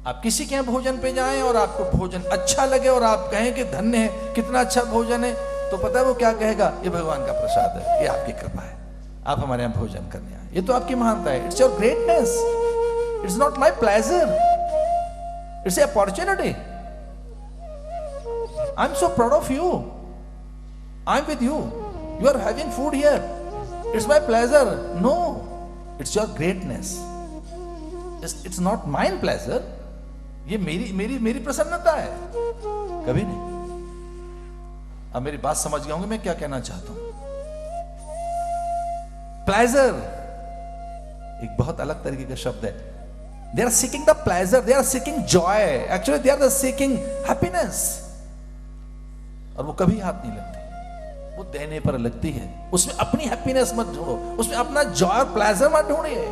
आप किसी के यहाँ भोजन पे जाएं और आपको भोजन अच्छा लगे और आप कहें कि धन्य है, कितना अच्छा भोजन है, तो पता है वो क्या कहेगा? ये भगवान का प्रसाद है, ये आपकी कृपा है, आप हमारे यहाँ भोजन करने आए, ये तो आपकी महानता है। It's your greatness, it's not my pleasure, it's a opportunity. I am so proud of you, I am with you, you are having food here, it's my pleasure. No, it's your greatness, it's not mine pleasure. ये मेरी प्रसन्नता है, कभी नहीं। अब मेरी बात समझ गए होंगे मैं क्या कहना चाहता हूं। प्लेजर एक बहुत अलग तरीके का शब्द है। They are seeking the pleasure, they are seeking joy, actually they are seeking happiness. और वो कभी हाथ नहीं लगती, वो देने पर लगती है। उसमें अपनी हैप्पीनेस मत ढूंढो, उसमें अपना जॉय और प्लेजर मत ढूंढिए।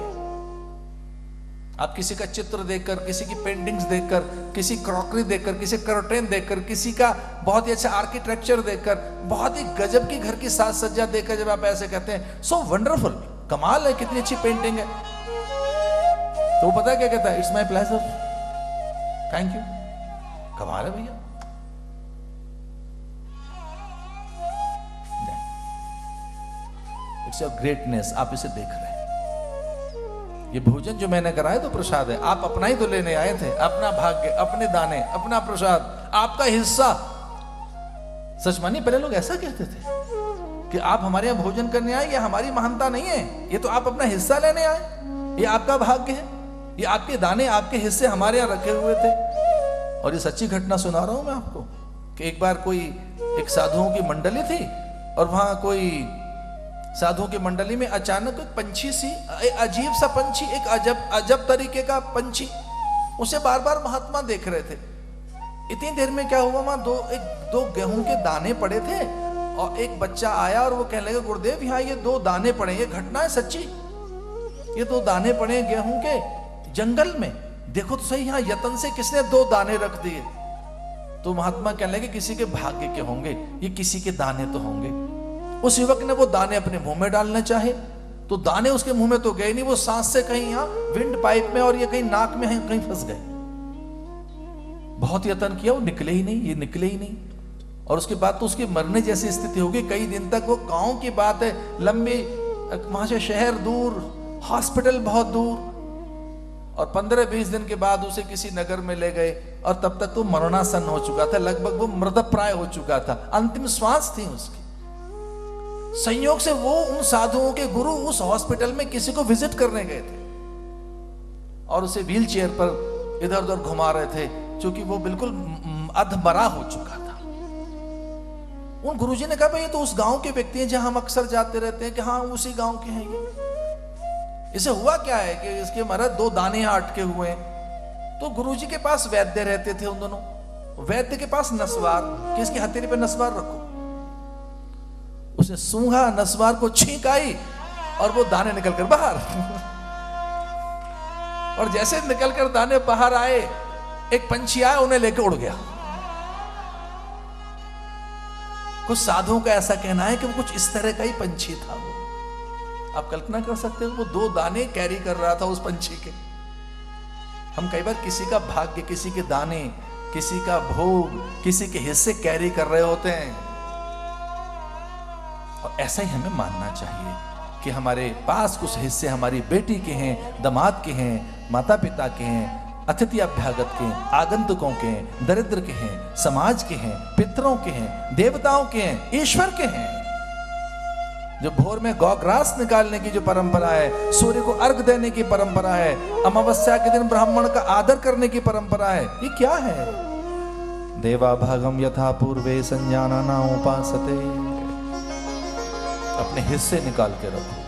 आप किसी का चित्र देखकर, किसी की पेंटिंग्स देखकर, किसी क्रॉकरी देखकर, किसी कर्टेन देखकर, किसी का बहुत ही अच्छा आर्किटेक्चर देखकर, बहुत ही गजब की घर की साज सज्जा देखकर जब आप ऐसे कहते हैं सो वंडरफुल, कमाल है, कितनी अच्छी पेंटिंग है, तो वो पता है क्या कहता है? It's my pleasure, thank you, कमाल है भैया। इट्स योर ग्रेटनेस, आप इसे देख रहे हैं। ये भोजन जो मैंने कराया तो प्रसाद है, आप अपना ही तो लेने आए थे, अपना भाग्य, अपने दाने, अपना प्रसाद, आपका हिस्सा। सच मानिए, पहले लोग ऐसा कहते थे कि आप हमारे यहाँ भोजन करने आए, ये हमारी महानता नहीं है, ये तो आप अपना हिस्सा लेने आए, ये आपका भाग्य है, ये आपके दाने, आपके हिस्से हमारे यहाँ रखे हुए थे। और ये सच्ची घटना सुना रहा हूं मैं आपको कि एक बार कोई एक साधुओं की मंडली थी और वहां कोई साधुओं की मंडली में अचानक एक पंछी सी, अजीब सा पंछी, एक अजब तरीके का पंछी, उसे बार बार महात्मा देख रहे थे। इतनी देर में क्या हुआ, वहां दो गेहूं के दाने पड़े थे और एक बच्चा आया और वो कहने लगा, गुरुदेव यहाँ ये 2 दाने पड़े, ये घटना है सच्ची, ये 2 दाने पड़े गेहूं के जंगल में, देखो तो सही, यहाँ यतन से किसने 2 दाने रख दिए। तो महात्मा कहने लगे किसी के भाग्य के होंगे, ये किसी के दाने तो होंगे। उस युवक ने वो दाने अपने मुंह में डालना चाहे तो दाने उसके मुंह में तो गए नहीं, वो सांस से कहीं यहाँ विंड पाइप में और ये कहीं नाक में कहीं फंस गए। बहुत यत्न किया, वो निकले ही नहीं, ये निकले ही नहीं। और उसके बाद तो उसकी मरने जैसी स्थिति हो गई। कई दिन तक, वो गांव की बात है, लंबी, वहां से शहर दूर, हॉस्पिटल बहुत दूर, और 15-20 दिन के बाद उसे किसी नगर में ले गए और तब तक तो मरणासन हो चुका था, लगभग वो मृतप्राय हो चुका था, अंतिम श्वास थी उसकी। संयोग से वो उन साधुओं के गुरु उस हॉस्पिटल में किसी को विजिट करने गए थे और उसे व्हील चेयर पर इधर उधर घुमा रहे थे, क्योंकि वो बिल्कुल अधमरा हो चुका था। उन गुरुजी ने कहा, भाई ये तो उस गांव के व्यक्ति हैं जहां हम अक्सर जाते रहते हैं, कि हाँ उसी गांव के हैं ये, इसे हुआ क्या है कि इसके महाराज 2 दाने यहां अटके हुए हैं। तो गुरुजी के पास वैद्य रहते थे, उन दोनों वैद्य के पास नस्वार, कि इसकी हथेली पे नस्वार रखो। उसने सूंघा, नस्वार को छींक आई और वो दाने निकलकर बाहर। और जैसे निकलकर दाने बाहर आए, एक पंछी आया, उन्हें लेकर उड़ गया। कुछ साधुओं का ऐसा कहना है कि वो कुछ इस तरह का ही पंछी था। वो आप कल्पना कर सकते हो, वो 2 दाने कैरी कर रहा था उस पंछी के। हम कई बार किसी का भाग्य, किसी के दाने, किसी का भोग, किसी के हिस्से कैरी कर रहे होते हैं। और ऐसा ही हमें मानना चाहिए कि हमारे पास कुछ हिस्से हमारी बेटी के हैं, दामाद के हैं, माता पिता के हैं, अतिथि अभ्यागत के हैं, आगंतुकों के हैं, दरिद्र के हैं, समाज के हैं, पितरों के हैं, देवताओं के हैं, ईश्वर के हैं। जो भोर में गौग्रास निकालने की जो परंपरा है, सूर्य को अर्घ देने की परंपरा है, अमावस्या के दिन ब्राह्मण का आदर करने की परंपरा है, ये क्या है? देवा भागम यथा पूर्वे संजाना ना उपासते। अपने हिस्से निकाल के रखो।